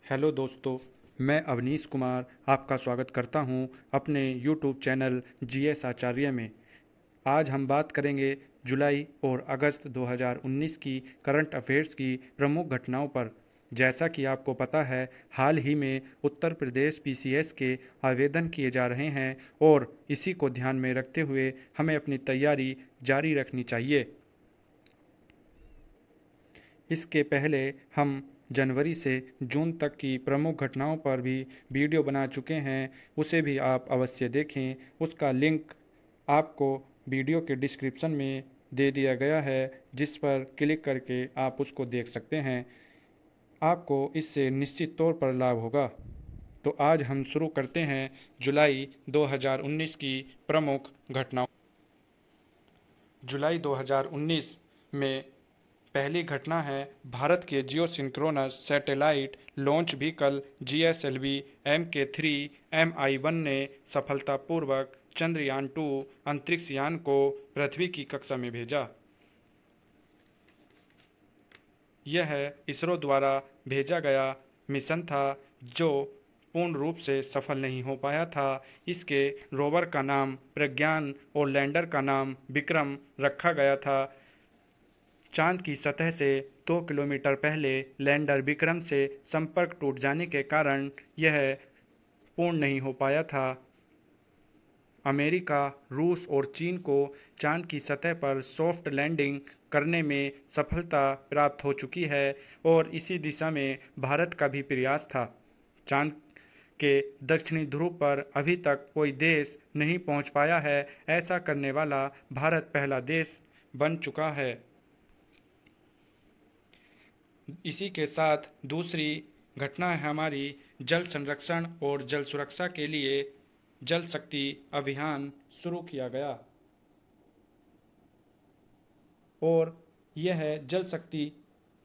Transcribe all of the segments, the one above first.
Hello दोस्तों, मैं अवनीश कुमार आपका स्वागत करता हूं अपने यूट्यूब चैनल जीएस आचार्य में। आज हम बात करेंगे जुलाई और अगस्त 2019 की करंट अफेयर्स की प्रमुख घटनाओं पर। जैसा कि आपको पता है, हाल ही में उत्तर प्रदेश पीसीएस के आवेदन किए जा रहे हैं और इसी को ध्यान में रखते हुए हमें अपनी तैयारी जारी रखनी चाहिए। इसके पहले हम जनवरी से जून तक की प्रमुख घटनाओं पर भी वीडियो बना चुके हैं, उसे भी आप अवश्य देखें। उसका लिंक आपको वीडियो के डिस्क्रिप्शन में दे दिया गया है, जिस पर क्लिक करके आप उसको देख सकते हैं। आपको इससे निश्चित तौर पर लाभ होगा। तो आज हम शुरू करते हैं जुलाई 2019 की प्रमुख घटनाओं। जुलाई 2019 में पहली घटना है भारत के geosynchronous satellite launch vehicle GSLV MK3 MI1 ने सफलतापूर्वक चंद्रयान-2 अंतरिक्ष यान को पृथ्वी की कक्षा में भेजा। यह इसरो द्वारा भेजा गया मिशन था जो पूर्ण रूप से सफल नहीं हो पाया था। इसके रोवर का नाम प्रज्ञान और लैंडर का नाम विक्रम रखा गया था। चांद की सतह से 2 किलोमीटर पहले लैंडर विक्रम से संपर्क टूट जाने के कारण यह पूर्ण नहीं हो पाया था। अमेरिका, रूस और चीन को चांद की सतह पर सॉफ्ट लैंडिंग करने में सफलता प्राप्त हो चुकी है और इसी दिशा में भारत का भी प्रयास था। चांद के दक्षिणी ध्रुव पर अभी तक कोई देश नहीं पहुंच पाया है। ऐसा करने वाला भारत पहला देश बन चुका है। इसी के साथ दूसरी घटना है हमारी जल संरक्षण और जल सुरक्षा के लिए जल शक्ति अभियान शुरू किया गया और यह जल शक्ति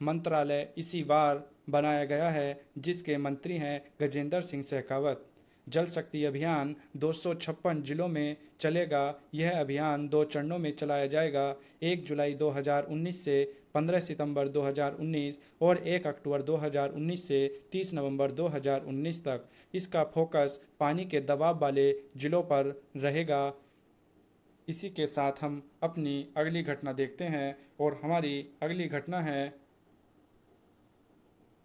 मंत्रालय इसी बार बनाया गया है, जिसके मंत्री हैं गजेंद्र सिंह शेखावत। जल शक्ति अभियान 256 जिलों में चलेगा। यह अभियान 2 चरणों में चलाया जाएगा, 1 जुलाई 2019 से 15 सितंबर 2019 और 1 अक्टूबर 2019 से 30 नवंबर 2019 तक। इसका फोकस पानी के दबाव वाले जिलों पर रहेगा। इसी के साथ हम अपनी अगली घटना देखते हैं और हमारी अगली घटना है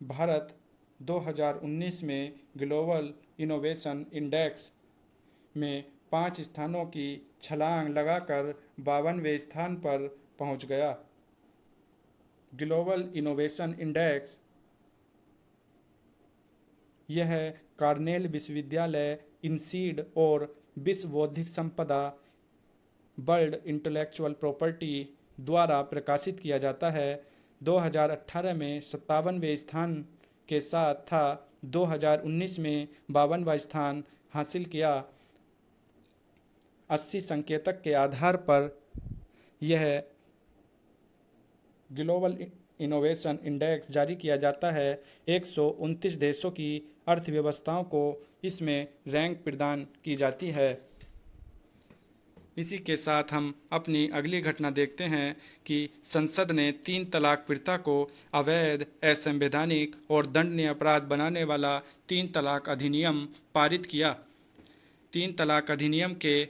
भारत 2019 में ग्लोबल इनोवेशन इंडेक्स में 5 स्थानों की छलांग लगाकर 52वें स्थान पर पहुंच गया। ग्लोबल इनोवेशन इंडेक्स यह कार्नेल विश्वविद्यालय, इनसीड और विश्व बौद्धिक संपदा वर्ल्ड इंटेलेक्चुअल प्रॉपर्टी द्वारा प्रकाशित किया जाता है। 2018 में 57वें स्थान के साथ था। 2019 में 52वां स्थान हासिल किया। 80 संकेतक के आधार पर यह ग्लोबल इनोवेशन इंडेक्स जारी किया जाता है। 129 देशों की अर्थव्यवस्थाओं को इसमें रैंक प्रदान की जाती है। इसी के साथ हम अपनी अगली घटना देखते हैं कि संसद ने 3 तलाक प्रथा को अवैध, असंवैधानिक और दंडनीय अपराध बनाने वाला 3 तलाक अधिनियम पारित किया। 3 तलाक अधिनियम के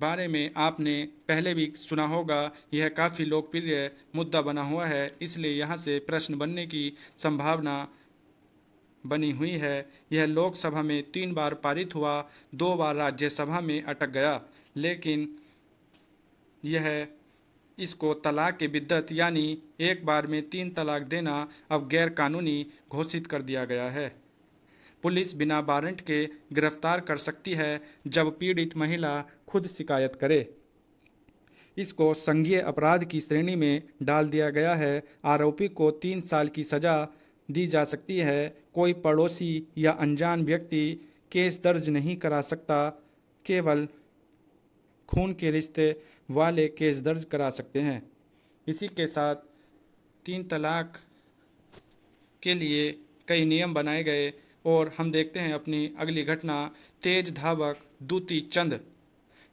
बारे में आपने पहले भी सुना होगा। यह काफ़ी लोकप्रिय मुद्दा बना हुआ है, इसलिए यहाँ से प्रश्न बनने की संभावना बनी हुई है। यह लोकसभा में 3 बार पारित हुआ, 2 बार राज्यसभा में अटक गया, लेकिन यह इसको तलाक के बिद्दत यानी एक बार में 3 तलाक देना अब गैर कानूनी घोषित कर दिया गया है। पुलिस बिना वारंट के गिरफ्तार कर सकती है जब पीड़ित महिला खुद शिकायत करे। इसको संज्ञेय अपराध की श्रेणी में डाल दिया गया है। आरोपी को 3 साल की सजा दी जा सकती है। कोई पड़ोसी या अनजान व्यक्ति केस दर्ज नहीं करा सकता, केवल खून के रिश्ते वाले केस दर्ज करा सकते हैं। इसी के साथ 3 तलाक के लिए कई नियम बनाए गए और हम देखते हैं अपनी अगली घटना। तेज धावक दूती चंद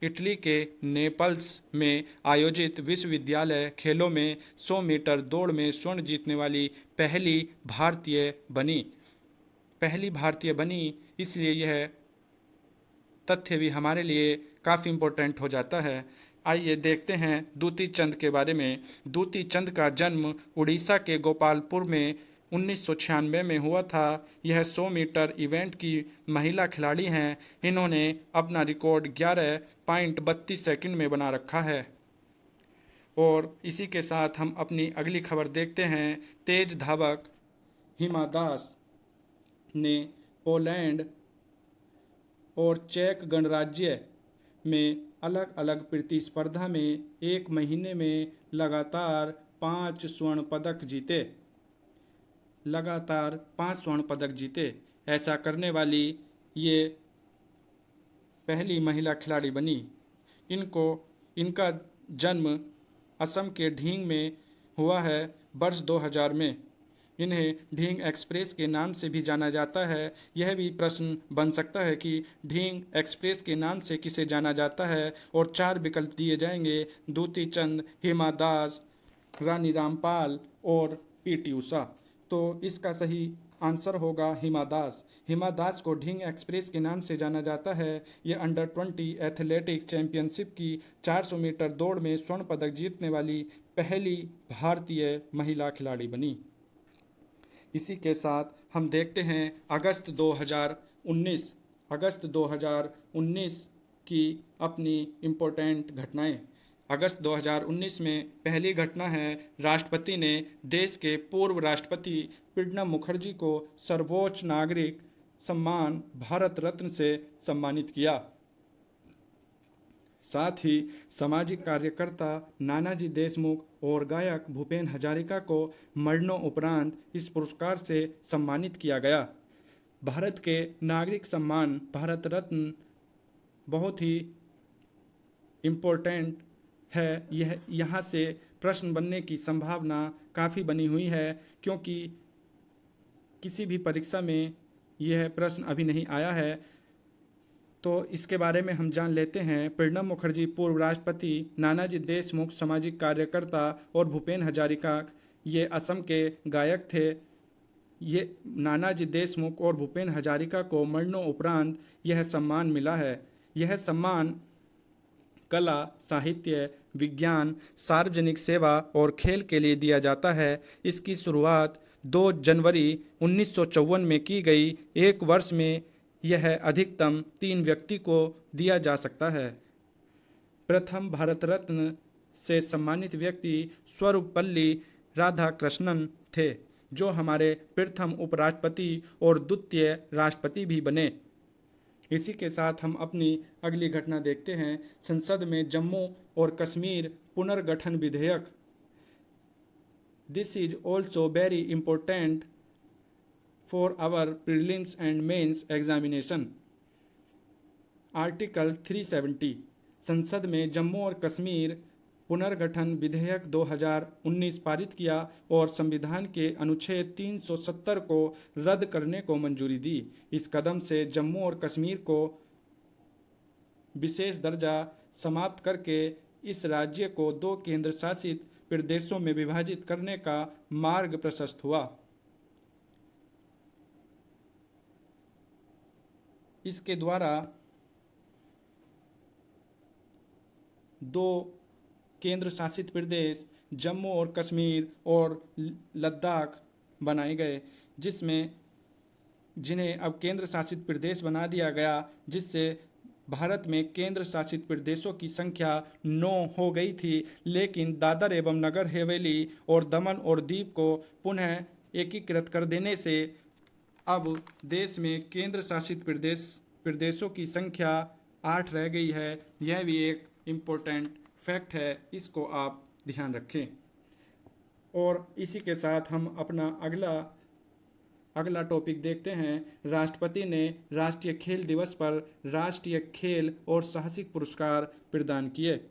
इटली के नेपल्स में आयोजित विश्वविद्यालय खेलों में 100 मीटर दौड़ में स्वर्ण जीतने वाली पहली भारतीय बनी। इसलिए यह तथ्य भी हमारे लिए काफ़ी इम्पोर्टेंट हो जाता है। आइए देखते हैं दूती चंद के बारे में। दूती चंद का जन्म उड़ीसा के गोपालपुर में 1996 में हुआ था। यह 100 मीटर इवेंट की महिला खिलाड़ी हैं। इन्होंने अपना रिकॉर्ड 11.32 सेकंड में बना रखा है। और इसी के साथ हम अपनी अगली खबर देखते हैं। तेज धावक हिमा दास ने पोलैंड और चेक गणराज्य में अलग अलग प्रतिस्पर्धा में एक महीने में लगातार 5 स्वर्ण पदक जीते। ऐसा करने वाली ये पहली महिला खिलाड़ी बनी। इनका जन्म असम के ढींग में हुआ है वर्ष 2000 में। इन्हें ढींग एक्सप्रेस के नाम से भी जाना जाता है। यह भी प्रश्न बन सकता है कि ढींग एक्सप्रेस के नाम से किसे जाना जाता है, और 4 विकल्प दिए जाएंगे: दूती चंद, हिमा दास, रानी रामपाल और पीटी उषा। तो इसका सही आंसर होगा हिमा दास। हिमा दास को ढींग एक्सप्रेस के नाम से जाना जाता है। यह अंडर 20 एथलेटिक्स चैंपियनशिप की 400 मीटर दौड़ में स्वर्ण पदक जीतने वाली पहली भारतीय महिला खिलाड़ी बनी। इसी के साथ हम देखते हैं अगस्त 2019 की अपनी इम्पोर्टेंट घटनाएं। अगस्त 2019 में पहली घटना है, राष्ट्रपति ने देश के पूर्व राष्ट्रपति प्रणब मुखर्जी को सर्वोच्च नागरिक सम्मान भारत रत्न से सम्मानित किया। साथ ही सामाजिक कार्यकर्ता नानाजी देशमुख और गायक भूपेन हजारिका को मरणोपरांत इस पुरस्कार से सम्मानित किया गया। भारत के नागरिक सम्मान भारत रत्न बहुत ही इम्पोर्टेंट है। यह यहाँ से प्रश्न बनने की संभावना काफ़ी बनी हुई है, क्योंकि किसी भी परीक्षा में यह प्रश्न अभी नहीं आया है। तो इसके बारे में हम जान लेते हैं। प्रणब मुखर्जी पूर्व राष्ट्रपति, नानाजी देशमुख सामाजिक कार्यकर्ता और भूपेन हजारिका ये असम के गायक थे। ये नानाजी देशमुख और भूपेन हजारिका को मरणोपरांत यह सम्मान मिला है। यह सम्मान कला, साहित्य, विज्ञान, सार्वजनिक सेवा और खेल के लिए दिया जाता है। इसकी शुरुआत 2 जनवरी 1954 में की गई। एक वर्ष में यह अधिकतम 3 व्यक्ति को दिया जा सकता है। प्रथम भारत रत्न से सम्मानित व्यक्ति सर्वपल्ली राधाकृष्णन थे, जो हमारे प्रथम उपराष्ट्रपति और द्वितीय राष्ट्रपति भी बने। इसी के साथ हम अपनी अगली घटना देखते हैं। संसद में जम्मू और कश्मीर पुनर्गठन विधेयक। This is also very important for our prelims and mains examination. Article 370 संसद में जम्मू और कश्मीर पुनर्गठन विधेयक 2019 पारित किया और संविधान के अनुच्छेद 370 को रद्द करने को मंजूरी दी। इस कदम से जम्मू और कश्मीर को विशेष दर्जा समाप्त करके इस राज्य को 2 केंद्र शासित प्रदेशों में विभाजित करने का मार्ग प्रशस्त हुआ। इसके द्वारा 2 केंद्र शासित प्रदेश जम्मू और कश्मीर और लद्दाख बनाए गए, जिन्हें अब केंद्र शासित प्रदेश बना दिया गया, जिससे भारत में केंद्र शासित प्रदेशों की संख्या 9 हो गई थी। लेकिन दादर एवं नगर हवेली और दमन और दीव को पुनः एकीकृत कर देने से अब देश में केंद्र शासित प्रदेशों की संख्या 8 रह गई है। यह भी एक इम्पोर्टेंट फैक्ट है, इसको आप ध्यान रखें। और इसी के साथ हम अपना अगला टॉपिक देखते हैं। राष्ट्रपति ने राष्ट्रीय खेल दिवस पर राष्ट्रीय खेल और साहसिक पुरस्कार प्रदान किए।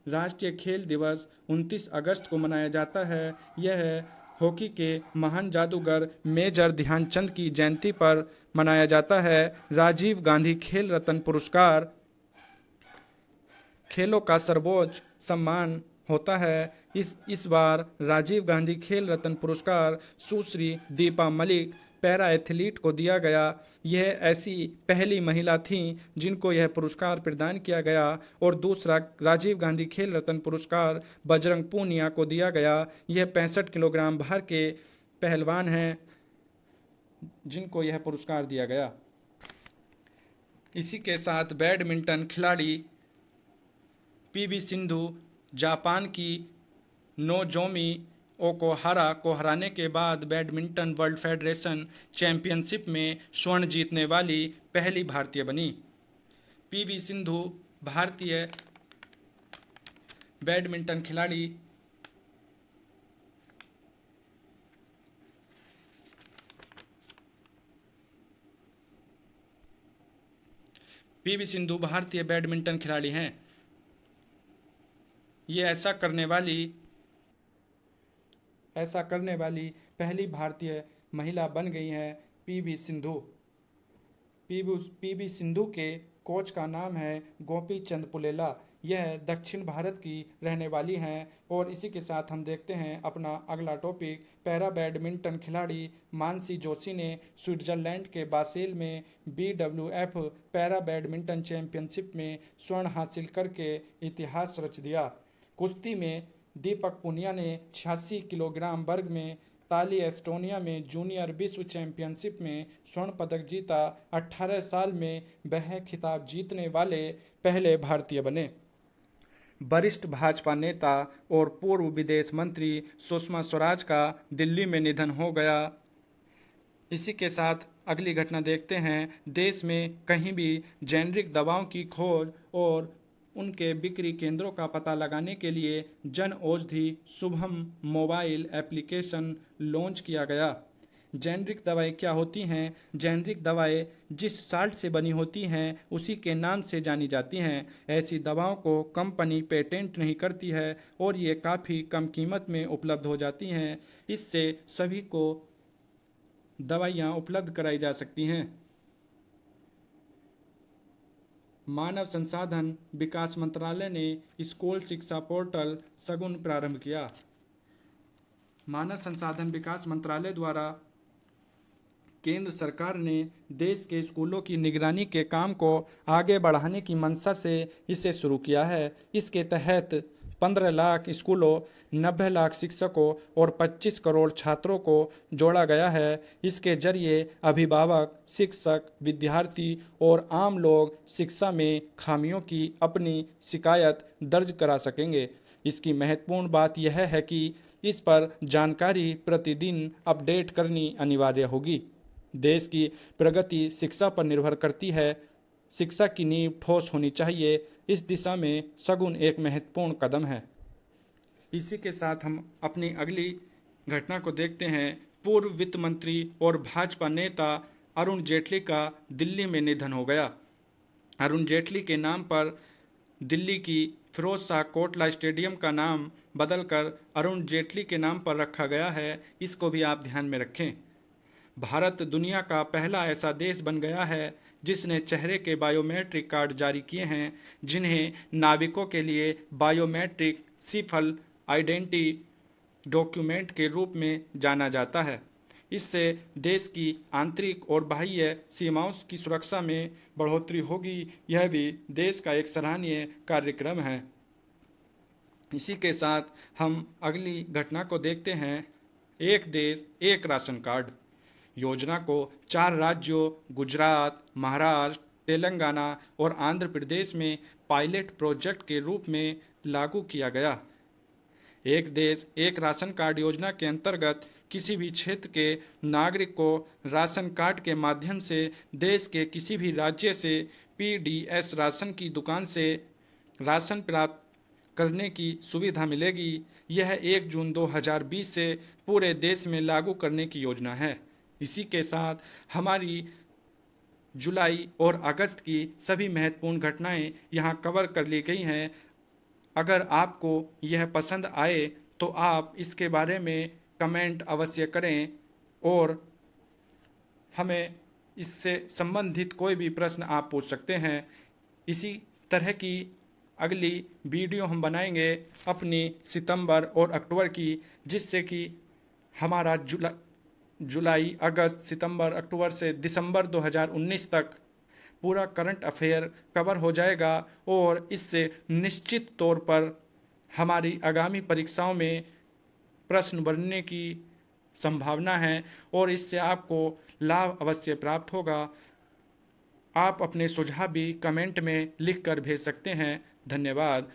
राष्ट्रीय खेल दिवस 29 अगस्त को मनाया जाता है। यह हॉकी के महान जादूगर मेजर ध्यानचंद की जयंती पर मनाया जाता है। राजीव गांधी खेल रत्न पुरस्कार खेलों का सर्वोच्च सम्मान होता है। इस बार राजीव गांधी खेल रत्न पुरस्कार सुश्री दीपा मलिक पैरा एथलीट को दिया गया। यह ऐसी पहली महिला थीं जिनको यह पुरस्कार प्रदान किया गया। और दूसरा राजीव गांधी खेल रत्न पुरस्कार बजरंग पूनिया को दिया गया। यह 65 किलोग्राम भार के पहलवान हैं जिनको यह पुरस्कार दिया गया। इसी के साथ बैडमिंटन खिलाड़ी पीवी सिंधु जापान की नोजोमी ओकुहारा को हराने के बाद बैडमिंटन वर्ल्ड फेडरेशन चैंपियनशिप में स्वर्ण जीतने वाली पहली भारतीय बनी। पीवी सिंधु भारतीय बैडमिंटन खिलाड़ी पीवी सिंधु भारतीय बैडमिंटन खिलाड़ी हैं। ये ऐसा करने वाली पहली भारतीय महिला बन गई हैं पीवी सिंधु। पीवी सिंधु के कोच का नाम है गोपी चंद पुलेला। यह दक्षिण भारत की रहने वाली हैं। और इसी के साथ हम देखते हैं अपना अगला टॉपिक। पैरा बैडमिंटन खिलाड़ी मानसी जोशी ने स्विट्जरलैंड के बासेल में BWF पैरा बैडमिंटन चैंपियनशिप में स्वर्ण हासिल करके इतिहास रच दिया। कुश्ती में दीपक पुनिया ने 86 किलोग्राम वर्ग में ताली एस्टोनिया में जूनियर विश्व चैंपियनशिप में स्वर्ण पदक जीता। 18 साल में वह खिताब जीतने वाले पहले भारतीय बने। वरिष्ठ भाजपा नेता और पूर्व विदेश मंत्री सुषमा स्वराज का दिल्ली में निधन हो गया। इसी के साथ अगली घटना देखते हैं। देश में कहीं भी जेनरिक दवाओं की खोज और उनके बिक्री केंद्रों का पता लगाने के लिए Jan Aushadhi Shubham mobile application launch किया गया। जेनरिक दवाएं क्या होती हैं? जेनरिक दवाएं जिस साल्ट से बनी होती हैं उसी के नाम से जानी जाती हैं। ऐसी दवाओं को कंपनी पेटेंट नहीं करती है और ये काफ़ी कम कीमत में उपलब्ध हो जाती हैं। इससे सभी को दवाइयाँ उपलब्ध कराई जा सकती हैं। मानव संसाधन विकास मंत्रालय ने स्कूल शिक्षा पोर्टल शगुन प्रारंभ किया। मानव संसाधन विकास मंत्रालय द्वारा केंद्र सरकार ने देश के स्कूलों की निगरानी के काम को आगे बढ़ाने की मंशा से इसे शुरू किया है। इसके तहत 15 लाख स्कूलों, 90 लाख शिक्षकों और 25 करोड़ छात्रों को जोड़ा गया है। इसके जरिए अभिभावक, शिक्षक, विद्यार्थी और आम लोग शिक्षा में खामियों की अपनी शिकायत दर्ज करा सकेंगे। इसकी महत्वपूर्ण बात यह है कि इस पर जानकारी प्रतिदिन अपडेट करनी अनिवार्य होगी। देश की प्रगति शिक्षा पर निर्भर करती है। शिक्षा की नींव ठोस होनी चाहिए। इस दिशा में शगुन एक महत्वपूर्ण कदम है। इसी के साथ हम अपनी अगली घटना को देखते हैं। पूर्व वित्त मंत्री और भाजपा नेता अरुण जेटली का दिल्ली में निधन हो गया। अरुण जेटली के नाम पर दिल्ली की फिरोज शाह कोटला स्टेडियम का नाम बदलकर अरुण जेटली के नाम पर रखा गया है। इसको भी आप ध्यान में रखें। भारत दुनिया का पहला ऐसा देश बन गया है जिसने चेहरे के बायोमेट्रिक कार्ड जारी किए हैं, जिन्हें नाविकों के लिए बायोमेट्रिक सिफल आइडेंटिटी डॉक्यूमेंट के रूप में जाना जाता है। इससे देश की आंतरिक और बाह्य सीमाओं की सुरक्षा में बढ़ोतरी होगी। यह भी देश का एक सराहनीय कार्यक्रम है। इसी के साथ हम अगली घटना को देखते हैं। एक देश एक राशन कार्ड योजना को 4 राज्यों गुजरात, महाराष्ट्र, तेलंगाना और आंध्र प्रदेश में पायलट प्रोजेक्ट के रूप में लागू किया गया। एक देश एक राशन कार्ड योजना के अंतर्गत किसी भी क्षेत्र के नागरिक को राशन कार्ड के माध्यम से देश के किसी भी राज्य से PDS राशन की दुकान से राशन प्राप्त करने की सुविधा मिलेगी। यह 1 जून 2020 से पूरे देश में लागू करने की योजना है। इसी के साथ हमारी जुलाई और अगस्त की सभी महत्वपूर्ण घटनाएं यहाँ कवर कर ली गई हैं। अगर आपको यह पसंद आए तो आप इसके बारे में कमेंट अवश्य करें और हमें इससे संबंधित कोई भी प्रश्न आप पूछ सकते हैं। इसी तरह की अगली वीडियो हम बनाएंगे अपनी सितंबर और अक्टूबर की, जिससे कि हमारा जुलाई, अगस्त, सितंबर, अक्टूबर से दिसंबर 2019 तक पूरा करंट अफेयर कवर हो जाएगा और इससे निश्चित तौर पर हमारी आगामी परीक्षाओं में प्रश्न बनने की संभावना है और इससे आपको लाभ अवश्य प्राप्त होगा। आप अपने सुझाव भी कमेंट में लिख कर भेज सकते हैं। धन्यवाद।